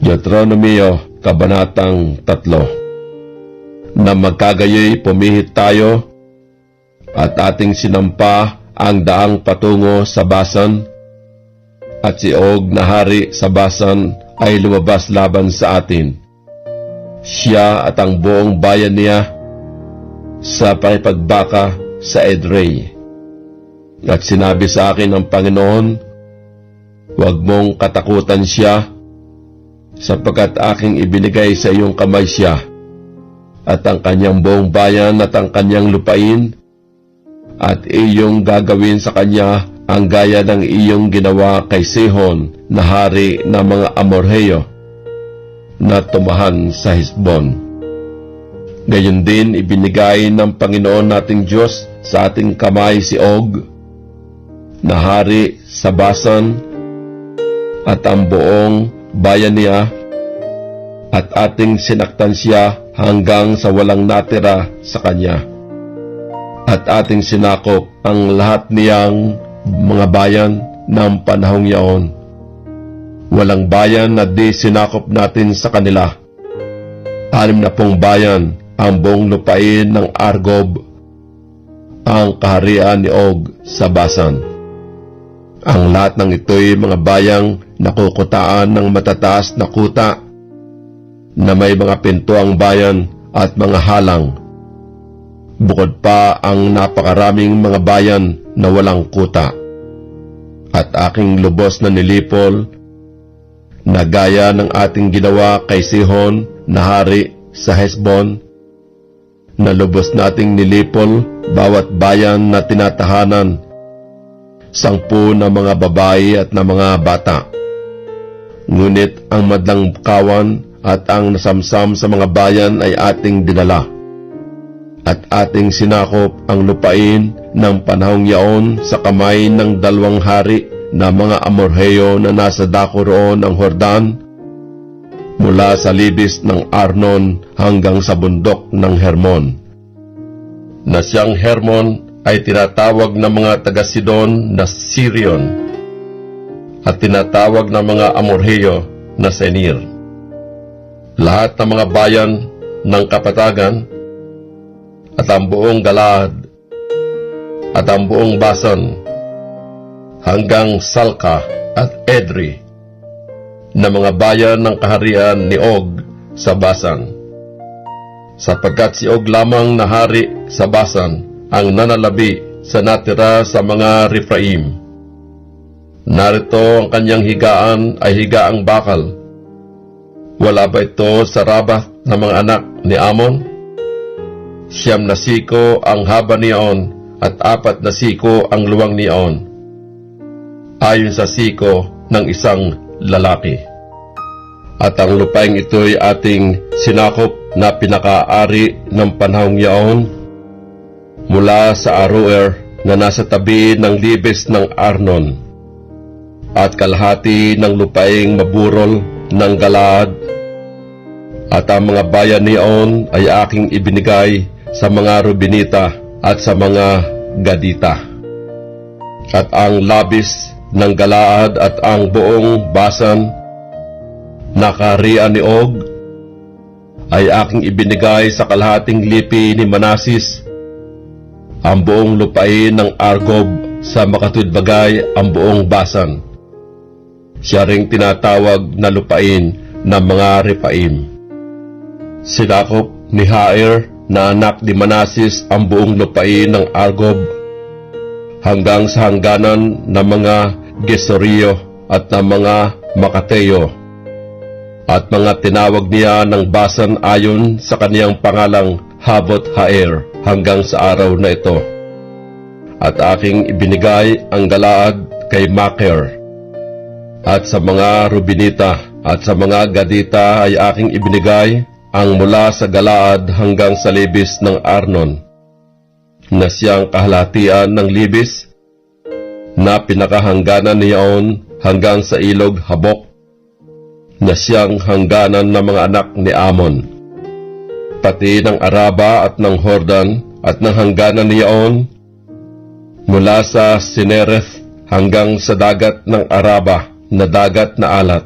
Deuteronomio, Kabanatang 3. Na magkagayoy pumihit tayo at ating sinampa ang daang patungo sa Basan, at si Og na hari sa Basan ay lumabas laban sa atin. Siya at ang buong bayan niya sa pakipagbaka sa Edrei. At sinabi sa akin ng Panginoon, huwag mong katakutan siya, sapagkat aking ibinigay sa iyong kamay siya, at ang kanyang buong bayan at ang kanyang lupain, at iyong gagawin sa kanya ang gaya ng iyong ginawa kay Sihon na hari ng mga Amorheo na tumahan sa Hesbon. Gayon din ibinigay ng Panginoon nating Diyos sa ating kamay si Og na hari sa Basan at ang buong bayan niya, at ating sinaktan siya hanggang sa walang natira sa kanya, at ating sinakop ang lahat niyang mga bayan ng panahong yaon. Walang bayan na di sinakop natin sa kanila. 60 bayan ang buong lupain ng Argob, ang kaharian ni Og sa Basan. Ang lahat ng ito'y mga bayang nakukutaan ng matataas na kuta na may mga pinto ang bayan at mga halang. Bukod pa ang napakaraming mga bayan na walang kuta. At aking lubos na nilipol na gaya ng ating ginawa kay Sihon na hari sa Hesbon, na lubos nating nilipol bawat bayan na tinatahanan, 10 na mga babae at na mga bata. Ngunit ang madlang kawan at ang nasamsam sa mga bayan ay ating dinala, at ating sinakop ang lupain ng panahong yaon sa kamay ng 2 hari na mga Amorheo na nasa dako roon ng Hordan, mula sa libis ng Arnon hanggang sa bundok ng Hermon. Na siyang Hermon ay tinatawag ng mga taga-Sidon na Sirion, at tinatawag ng mga Amorheo na Senir. Lahat ng mga bayan ng kapatagan, at ang buong Galaad, at ang buong Basan, hanggang Salka at Edrei, na mga bayan ng kaharian ni Og sa Basan. Sapagkat si Og lamang na hari sa Basan ang nanalabi sa natira sa mga Rephaim. Narito ang kanyang higaan ay higaang bakal. Wala ba ito sa Rabath na mga anak ni Amon? 9 na siko ang haba niyaon, at 4 na siko ang luwang niyaon, ayon sa siko ng isang lalaki. At ang lupaing ito'y ating sinakop na pinakaari ng panahong yaon, mula sa Aroer na nasa tabi ng libis ng Arnon, at kalahati ng lupaing maburol ng Galaad. At ang mga bayan niyaon ay aking ibinigay sa mga Rubenita at sa mga Gadita. At ang labis ng Galaad at ang buong Basan na kaharian ni Og ay aking ibinigay sa kalahating lipi ni Manasis. Ang buong lupain ng Argob sa makatwidbagay ang buong Basan. Siya ring tinatawag na lupain ng mga Rephaim. Sinakop ni Jair na anak ni Manasis ang buong lupain ng Argob hanggang sa hangganan ng mga Gesurio at ng mga Makateo, at mga tinawag niya ng Basan ayon sa kaniyang pangalang Habot Jair hanggang sa araw na ito. At aking ibinigay ang Galaad kay Makir, at sa mga Rubenita at sa mga Gadita ay aking ibinigay ang mula sa Galaad hanggang sa libis ng Arnon, na siyang kahalatian ng libis na pinakahangganan niyaon hanggang sa ilog Habok, na siyang hangganan ng mga anak ni Amon, pati ng Araba at ng Hordan, at ng hangganan niyaon mula sa Sinereth hanggang sa dagat ng Araba na dagat na alat.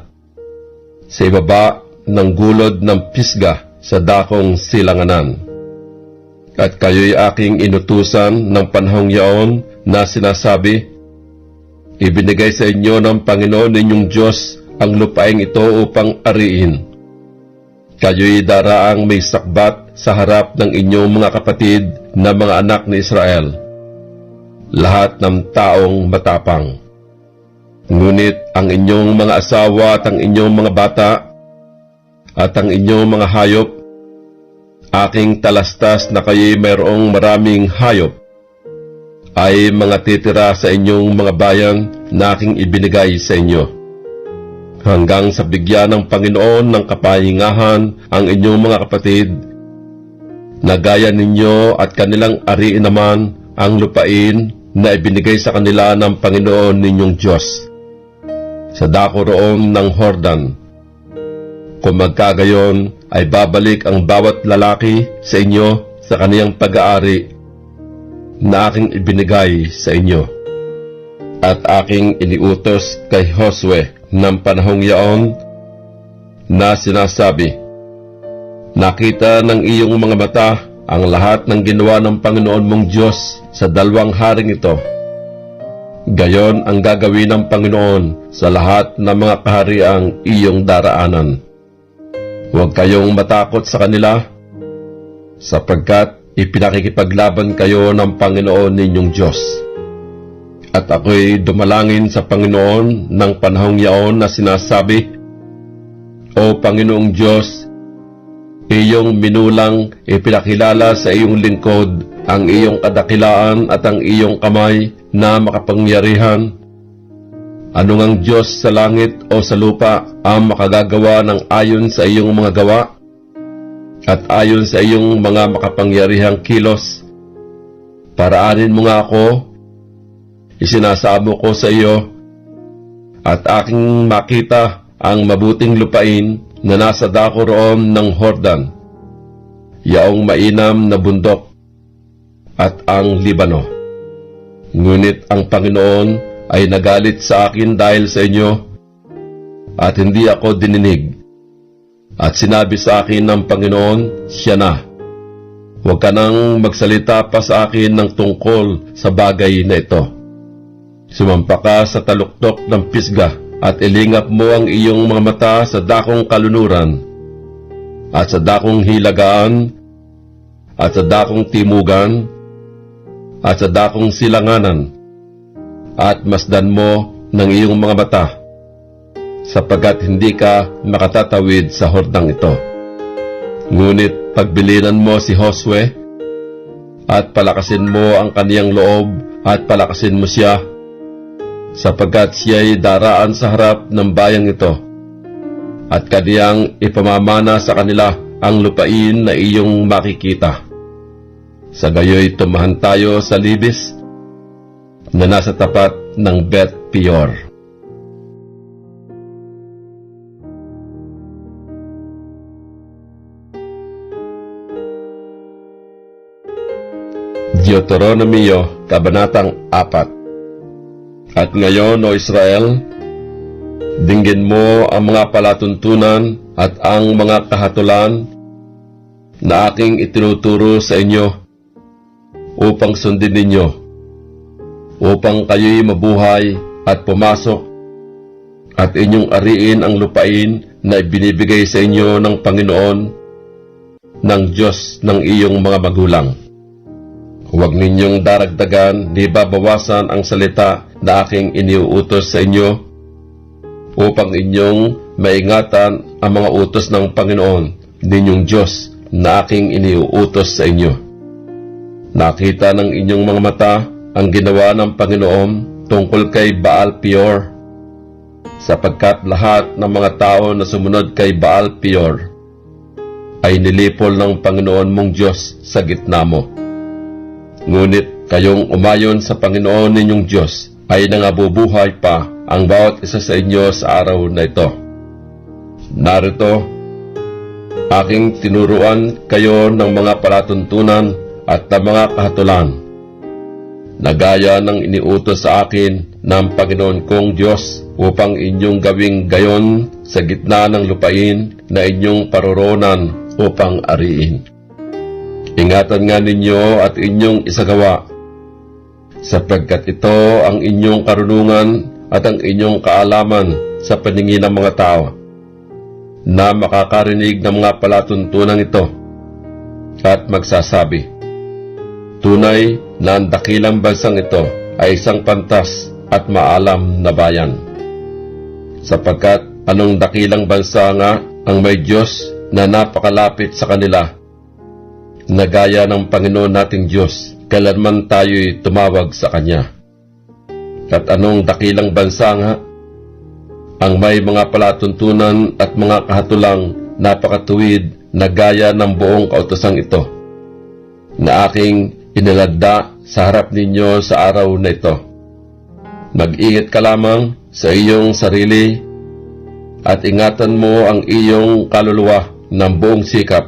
sa ibaba ng gulod ng Pisga sa dakong silanganan. At kayo'y aking inutusan ng panahong yaon na sinasabi, ibinigay sa inyo ng Panginoon ninyong Diyos ang lupaing ito upang ariin. Kayo'y daraang may sakbat sa harap ng inyong mga kapatid na mga anak ni Israel, lahat ng taong matapang. Ngunit ang inyong mga asawa at ang inyong mga bata at ang inyong mga hayop, aking talastas na kayo'y mayroong maraming hayop, ay mga titira sa inyong mga bayan na aking ibinigay sa inyo, hanggang sa bigyan ng Panginoon ng kapahingahan ang inyong mga kapatid, na gaya ninyo at kanilang ariin naman ang lupain na ibinigay sa kanila ng Panginoon ninyong Diyos sa dako roon ng Hordan. Kung magkagayon ay babalik ang bawat lalaki sa inyo sa kaniyang pag-aari na aking ibinigay sa inyo. At aking iniutos kay Josue ng panahong yaon na sinasabi, nakita ng iyong mga mata ang lahat ng ginawa ng Panginoon mong Diyos sa 2 haring ito. Gayon ang gagawin ng Panginoon sa lahat ng mga kahariang iyong daraanan. Huwag kayong matakot sa kanila, sapagkat ipinakikipaglaban kayo ng Panginoon ninyong Diyos. At ako'y dumalangin sa Panginoon ng panahong yaon na sinasabi, O Panginoong Diyos, iyong minulang ipinakilala sa iyong lingkod ang iyong kadakilaan at ang iyong kamay na makapangyarihan. Ano ngang Diyos sa langit o sa lupa ang makagagawa ng ayon sa iyong mga gawa at ayon sa iyong mga makapangyarihang kilos? Paraanin mo nga ako, isinasamo ko sa iyo, at aking makita ang mabuting lupain na nasa dako roon ng Hordan, yaong mainam na bundok, at ang Libano. Ngunit ang Panginoon ay nagalit sa akin dahil sa inyo, at hindi ako dininig. At sinabi sa akin ng Panginoon, siya na, huwag ka nang magsalita pa sa akin ng tungkol sa bagay na ito. Sumampa ka sa taluktok ng Pisga at ilingap mo ang iyong mga mata sa dakong kalunuran, at sa dakong hilagaan, at sa dakong timugan, at sa dakong silanganan, at masdan mo ng iyong mga mata, sapagkat hindi ka makatatawid sa hordang ito. Ngunit pagbilinan mo si Josue, at palakasin mo ang kaniyang loob, at palakasin mo siya, sapagkat siya'y daraan sa harap ng bayang ito, at kaniyang ipamamana sa kanila ang lupain na iyong makikita. Sa gayoy tumahan tayo sa libis na nasa tapat ng Bet Peor. Deuteronomio, Kabanatang 4. At ngayon, O Israel, dinggin mo ang mga palatuntunan at ang mga kahatulan na aking itinuturo sa inyo upang sundin ninyo, upang kayo'y mabuhay at pumasok at inyong ariin ang lupain na ibinibigay sa inyo ng Panginoon, ng Diyos ng iyong mga magulang. Huwag ninyong daragdagan ni babawasan ang salita na aking iniuutos sa inyo, upang inyong maingatan ang mga utos ng Panginoon ninyong Diyos na aking iniuutos sa inyo. Nakita ng inyong mga mata ang ginawa ng Panginoon tungkol kay Baal Peor, sapagkat lahat ng mga tao na sumunod kay Baal Peor ay nilipol ng Panginoon mong Diyos sa gitna mo. Ngunit kayong umayon sa Panginoon ninyong Diyos ay nangabubuhay pa ang bawat isa sa inyo sa araw na ito. Narito, aking tinuruan kayo ng mga palatuntunan at ng mga kahatulan na gaya ng iniutos sa akin ng Panginoon kong Diyos upang inyong gawing gayon sa gitna ng lupain na inyong paroroonan upang ariin. Ingatan nga ninyo at inyong isagawa, sapagkat ito ang inyong karunungan at ang inyong kaalaman sa paningin ng mga tao, na makakarinig ng mga palatuntunan ito at magsasabi, tunay na ang dakilang bansang ito ay isang pantas at maalam na bayan. Sapagkat anong dakilang bansa nga ang may Diyos na napakalapit sa kanila, na gaya ng Panginoon nating Diyos, kailanman tayo'y tumawag sa Kanya. At anong dakilang bansa nga ang may mga palatuntunan at mga kahatulang napakatuwid na gaya ng buong kautosang ito, na aking iniladda sa harap ninyo sa araw na ito. Mag-ingat ka lamang sa iyong sarili at ingatan mo ang iyong kaluluwa ng buong sikap.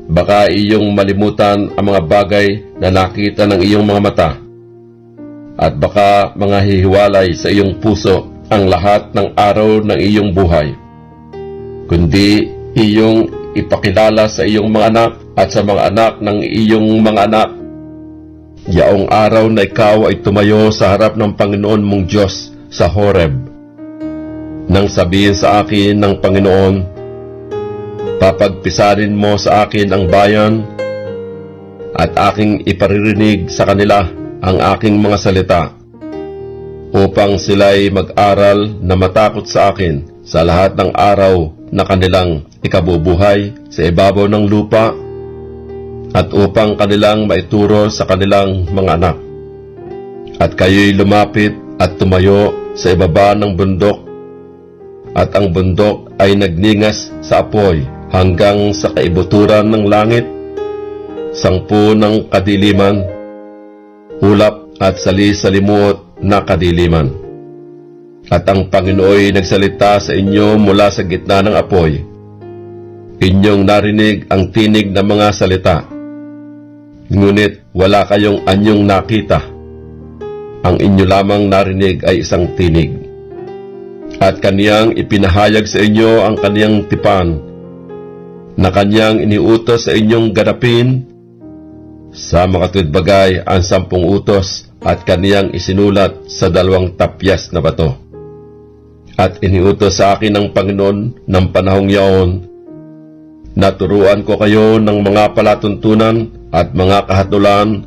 Baka iyong malimutan ang mga bagay na nakita ng iyong mga mata, at baka mga hihiwalay sa iyong puso ang lahat ng araw ng iyong buhay, kundi iyong ipakilala sa iyong mga anak at sa mga anak ng iyong mga anak, yaong araw na ikaw ay tumayo sa harap ng Panginoon mong Diyos sa Horeb, nang sabihin sa akin ng Panginoon, papagpisarin mo sa akin ang bayan at aking iparirinig sa kanila ang aking mga salita, upang sila'y mag-aral na matakot sa akin sa lahat ng araw na kanilang ikabubuhay sa ibabaw ng lupa, at upang kanilang maituro sa kanilang mga anak. At kayo'y lumapit at tumayo sa ibaba ng bundok, at ang bundok ay nagningas sa apoy hanggang sa kaibuturan ng langit, sangpu ng kadiliman, ulap at sali-salimuot na kadiliman. At ang Panginooy nagsalita sa inyo mula sa gitna ng apoy. Inyong narinig ang tinig ng mga salita, ngunit wala kayong anyong nakita. Ang inyo lamang narinig ay isang tinig. At kaniyang ipinahayag sa inyo ang kaniyang tipan, na kaniyang iniutos sa inyong ganapin. Sa mga tudbagay ang 10 utos, at kaniyang isinulat sa 2 tapyas na bato. At iniutos sa akin ng Panginoon ng panahong yaon, na turuan ko kayo ng mga palatuntunan at mga kahatulan,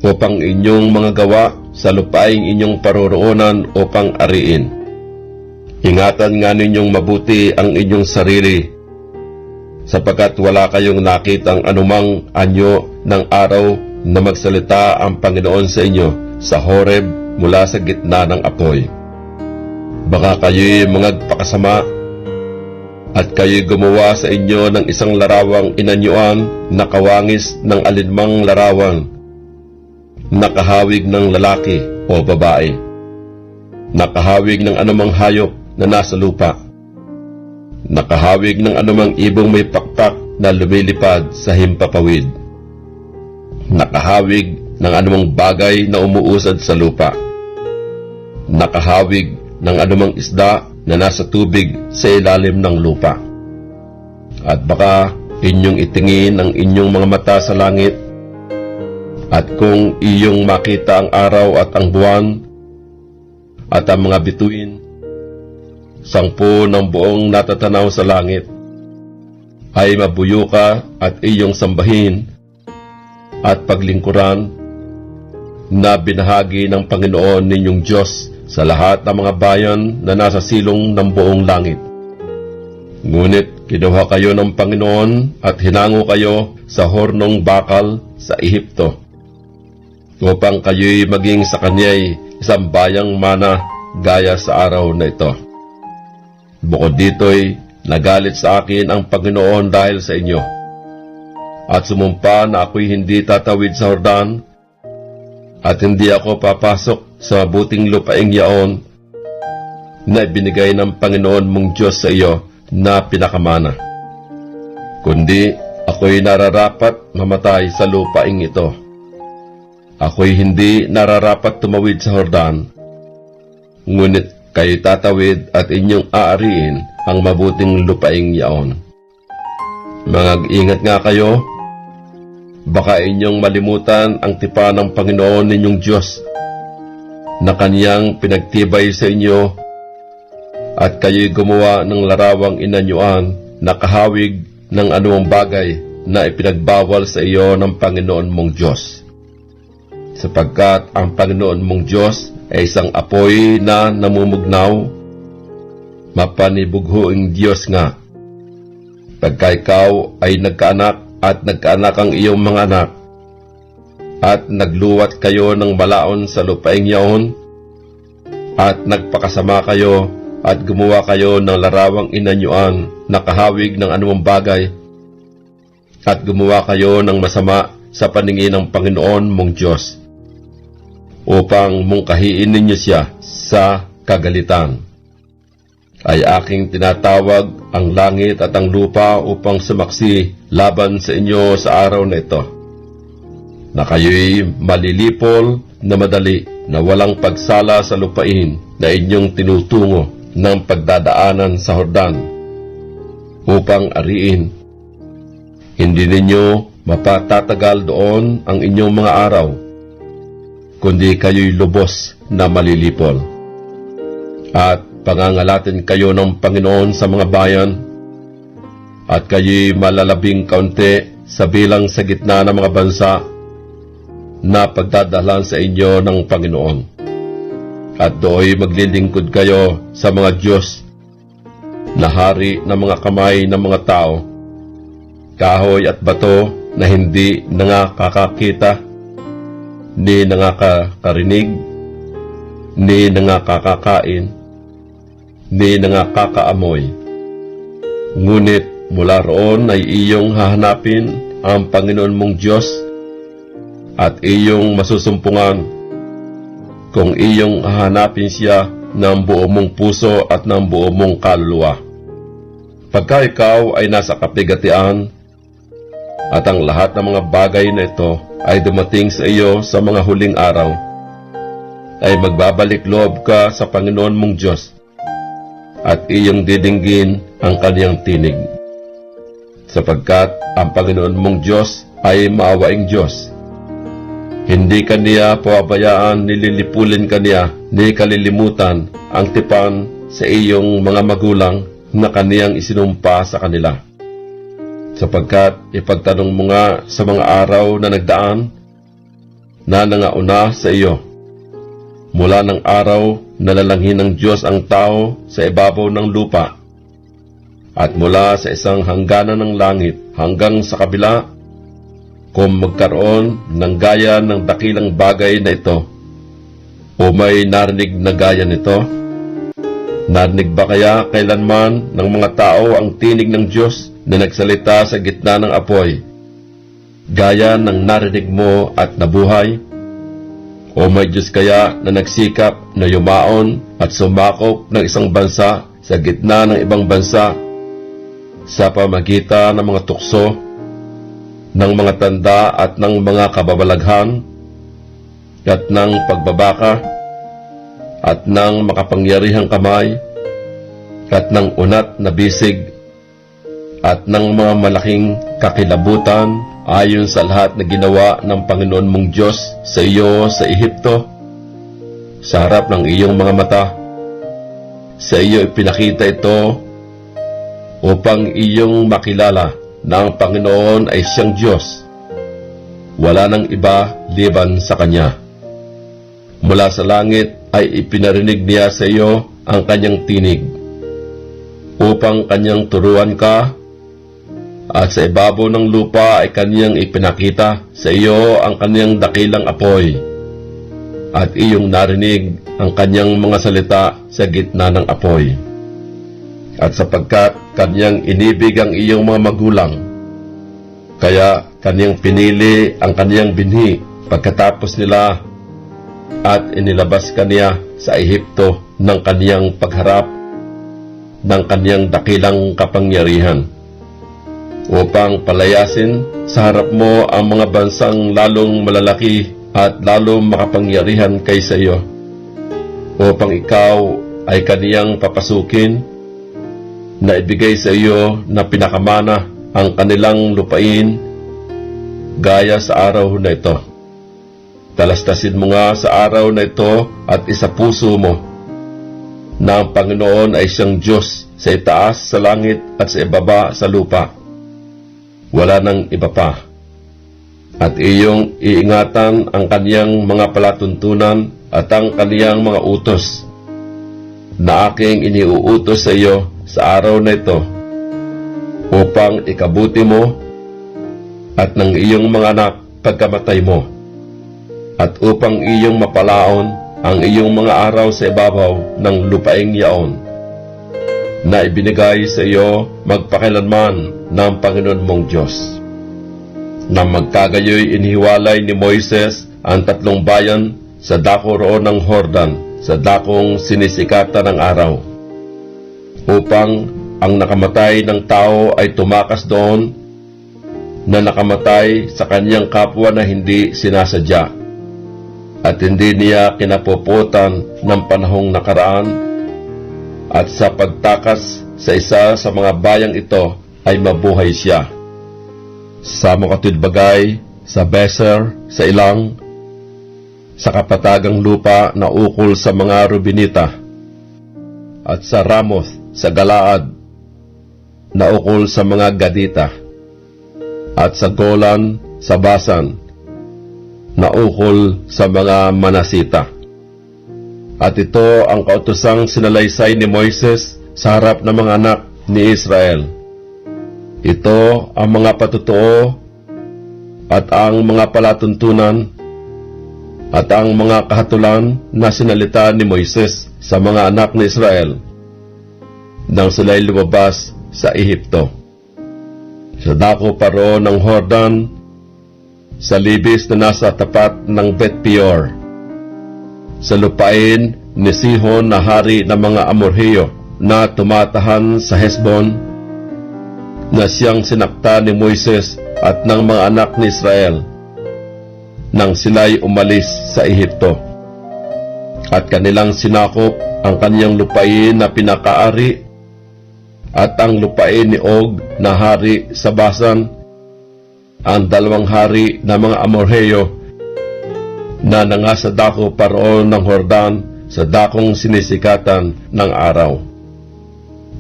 upang inyong mga gawa sa lupaing inyong paroroonan upang ariin. Ingatan nga ninyong mabuti ang inyong sarili, sapagkat wala kayong nakitang anumang anyo ng araw na magsalita ang Panginoon sa inyo sa Horeb mula sa gitna ng apoy. Baka kayo'y magpakasama at kayo'y gumawa sa inyo ng isang larawang inanyuan na kawangis ng alinmang larawan, nakahawig ng lalaki o babae, nakahawig ng anumang hayop na nasa lupa, nakahawig ng anumang ibong may pakpak na lumilipad sa himpapawid, nakahawig ng anumang bagay na umuusad sa lupa, nakahawig ng anumang isda na nasa tubig sa ilalim ng lupa. At baka inyong itingin ang inyong mga mata sa langit, at kung iyong makita ang araw at ang buwan at ang mga bituin, 10 ng buong natatanaw sa langit, ay mabuyo ka at iyong sambahin at paglingkuran na binahagi ng Panginoon ninyong Diyos sa lahat ng mga bayan na nasa silong ng buong langit. Ngunit kinuha kayo ng Panginoon at hinango kayo sa hornong bakal sa Ehipto, upang kayo'y maging sa Kanya'y isang bayang mana gaya sa araw na ito. Bukod dito'y nagalit sa akin ang Panginoon dahil sa inyo, at sumumpa na ako'y hindi tatawid sa Hordan, at hindi ako papasok sa mabuting lupaing yaon na ibinigay ng Panginoon mong Diyos sa iyo na pinakamana, kundi ako'y nararapat mamatay sa lupaing ito. ako'y hindi nararapat tumawid sa Jordan, ngunit kayo tatawid at inyong aariin ang mabuting lupaing yaon. Mag-ingat nga kayo, baka inyong malimutan ang tipan ng Panginoon ninyong Diyos na Kaniyang pinagtibay sa inyo, at kayo'y gumawa ng larawang inanyuan na kahawig ng anumang bagay na ipinagbawal sa iyo ng Panginoon mong Diyos. Sapagkat ang Panginoon mong Diyos ay isang apoy na namumugnaw, mapanibughuing Diyos nga. Pagka ikaw ay nagkaanak at nagkaanak ang iyong mga anak, at nagluwat kayo ng malaon sa lupaing yaon, at nagpakasama kayo at gumawa kayo ng larawang inanyuan na kahawig ng anumang bagay, at gumawa kayo ng masama sa paningin ng Panginoon mong Diyos, upang mungkahiin ninyo siya sa kagalitan, ay aking tinatawag ang langit at ang lupa upang sumaksi laban sa inyo sa araw na ito, na kayo'y malilipol na madali na walang pagsala sa lupain na inyong tinutungo ng pagdadaanan sa Jordan upang ariin. Hindi ninyo mapatatagal doon ang inyong mga araw, kundi kayo'y lubos na malilipol. At pangangalatin kayo ng Panginoon sa mga bayan, at kayo'y malalabing kaunti sa bilang sa gitna ng mga bansa na pagdadalan sa inyo ng Panginoon. At do'y maglilingkod kayo sa mga Diyos na hari ng mga kamay ng mga tao, kahoy at bato na hindi nangakakakita, ni nangakakarinig, ni nangakakakain, ni nangakakaamoy. Ngunit mula roon ay iyong hahanapin ang Panginoon mong Diyos at iyong masusumpungan kung iyong hahanapin siya ng buo mong puso at ng buo mong kaluluwa. Pagka ikaw ay nasa kapigatian at ang lahat ng mga bagay na ito ay dumating sa iyo sa mga huling araw, ay magbabalik loob ka sa Panginoon mong Diyos at iyong didinggin ang Kaniyang tinig. Sapagkat ang Panginoon mong Diyos ay maawaing Diyos. Hindi Kaniya pababayaan, nililipulin Kaniya, ni kalilimutan ang tipan sa iyong mga magulang na Kaniyang isinumpa sa kanila. Sapagkat ipagtanong mo nga sa mga araw na nagdaan na nangauna sa iyo, mula ng araw na lalanghin ng Diyos ang tao sa ibabaw ng lupa, at mula sa isang hangganan ng langit hanggang sa kabila, kung magkaroon ng gaya ng dakilang bagay na ito, o may narinig na gaya nito. Narinig ba kaya kailanman ng mga tao ang tinig ng Diyos na nagsalita sa gitna ng apoy, gaya ng narinig mo at nabuhay? O may Diyos kaya na nagsikap na yumaon at sumakop ng isang bansa sa gitna ng ibang bansa sa pamagitan ng mga tukso, ng mga tanda at ng mga kababalaghan, at ng pagbabaka, at ng makapangyarihang kamay, at ng unat na bisig, at ng mga malaking kakilabutan ayon sa lahat na ginawa ng Panginoon mong Diyos sa iyo sa Ehipto, sa harap ng iyong mga mata. Sa iyo ipinakita ito upang iyong makilala na ang Panginoon ay siyang Diyos. Wala nang iba liban sa Kanya. Mula sa langit ay ipinarinig niya sa iyo ang Kanyang tinig, upang Kanyang turuan ka, at sa ibabaw ng lupa ay Kanyang ipinakita sa iyo ang Kanyang dakilang apoy, at iyong narinig ang Kanyang mga salita sa gitna ng apoy. At sapagkat Kanyang inibig ang iyong mga magulang, kaya Kanyang pinili ang Kanyang binhi pagkatapos nila, at inilabas Kaniya sa Ehipto ng Kanyang pagharap ng Kanyang dakilang kapangyarihan, upang palayasin sa harap mo ang mga bansang lalong malalaki at lalong makapangyarihan kaysa iyo, upang ikaw ay kaniyang papasukin na ibigay sa iyo na pinakamana ang kanilang lupain gaya sa araw na ito. Talastasin mo nga sa araw na ito at isapuso mo na ang Panginoon ay siyang Diyos sa itaas sa langit at sa ibaba sa lupa. Wala nang iba pa. At iyong iingatan ang kaniyang mga palatuntunan at ang kaniyang mga utos na aking iniuutos sa iyo sa araw na ito upang ikabuti mo at ng iyong mga anak pagkamatay mo, at upang iyong mapalaon ang iyong mga araw sa ibabaw ng lupaing yaon na ibinigay sa iyo magpakailanman ng Panginoon mong Diyos. Na magkagayoy inihiwalay ni Moises ang 3 bayan sa dako roon ng Jordan, sa dakong sinisikatan ng araw, upang ang nakamatay ng tao ay tumakas doon na nakamatay sa kanyang kapwa na hindi sinasadya, at hindi niya kinapuputan ng panahong nakaraan, at sa pagtakas sa isa sa mga bayang ito ay mabuhay siya. Sa makatudbagay, sa Beser, sa Ilang, sa kapatagang lupa na ukol sa mga Rubinita, at sa Ramoth, sa Galaad, na ukol sa mga Gadita, at sa Golan, sa Basan, na ukol sa mga Manasita. At ito ang kautosang sinalaysay ni Moises sa harap ng mga anak ni Israel. Ito ang mga patutuo at ang mga palatuntunan at ang mga kahatulan na sinalita ni Moises sa mga anak ni Israel nang sila'y lumabas sa Ehipto. Sa dako pa roon ng Jordan, sa libis na nasa tapat ng Bet-peor, sa lupain ni Sihon na hari ng mga Amorheo na tumatahan sa Hesbon, na siyang sinakta ni Moises at ng mga anak ni Israel nang sila'y umalis sa Ehipto, at kanilang sinakop ang kaniyang lupain na pinakaari at ang lupain ni Og na hari sa Basan, ang 2 hari na mga Amorheo na nangasa dako paroon ng Jordan sa dakong sinisikatan ng araw,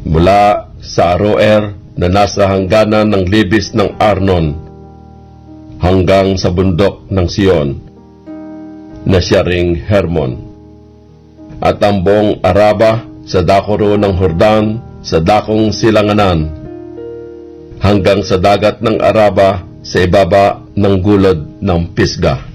mula sa Aroer na nasa hangganan ng libis ng Arnon hanggang sa bundok ng Sion na siya ring Hermon, at ang buong Araba sa dako roon ng Jordan sa dakong silanganan hanggang sa dagat ng Araba sa ibaba ng gulod ng Pisga.